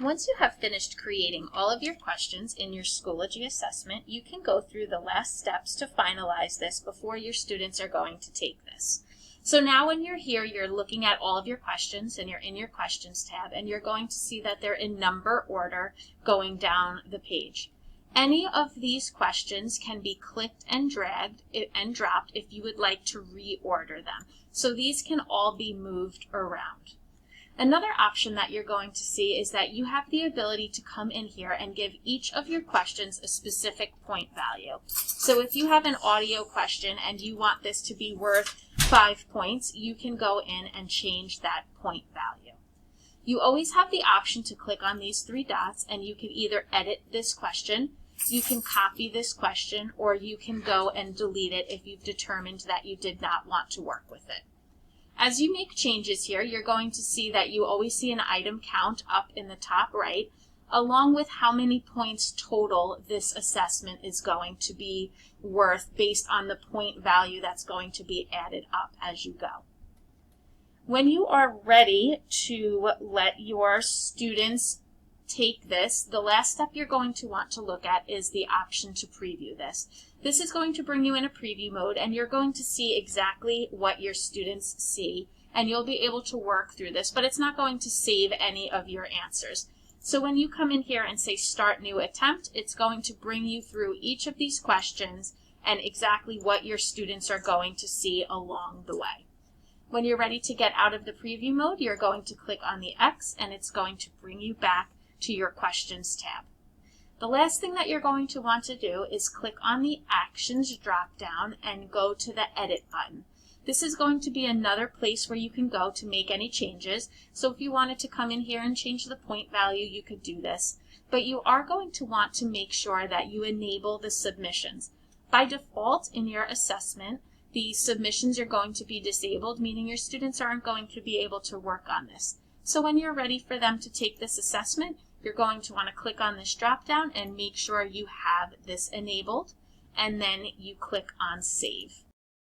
Once you have finished creating all of your questions in your Schoology assessment, you can go through the last steps to finalize this before your students are going to take this. So now when you're here, you're looking at all of your questions and you're in your questions tab, and you're going to see that they're in number order going down the page. Any of these questions can be clicked and dragged and dropped if you would like to reorder them. So these can all be moved around. Another option that you're going to see is that you have the ability to come in here and give each of your questions a specific point value. So if you have an audio question and you want this to be worth 5 points, you can go in and change that point value. You always have the option to click on these 3 dots and you can either edit this question, you can copy this question, or you can go and delete it if you've determined that you did not want to work with it. As you make changes here, you're going to see that you always see an item count up in the top right, along with how many points total this assessment is going to be worth based on the point value that's going to be added up as you go. When you are ready to let your students take this, the last step you're going to want to look at is the option to preview this. This is going to bring you in a preview mode, and you're going to see exactly what your students see, and you'll be able to work through this, but it's not going to save any of your answers. So when you come in here and say Start New Attempt, it's going to bring you through each of these questions and exactly what your students are going to see along the way. When you're ready to get out of the preview mode, you're going to click on the X, and it's going to bring you back to your Questions tab. The last thing that you're going to want to do is click on the Actions drop down and go to the Edit button. This is going to be another place where you can go to make any changes. So if you wanted to come in here and change the point value, you could do this. But you are going to want to make sure that you enable the submissions. By default in your assessment, the submissions are going to be disabled, meaning your students aren't going to be able to work on this. So when you're ready for them to take this assessment, you're going to want to click on this drop down and make sure you have this enabled, and then you click on Save.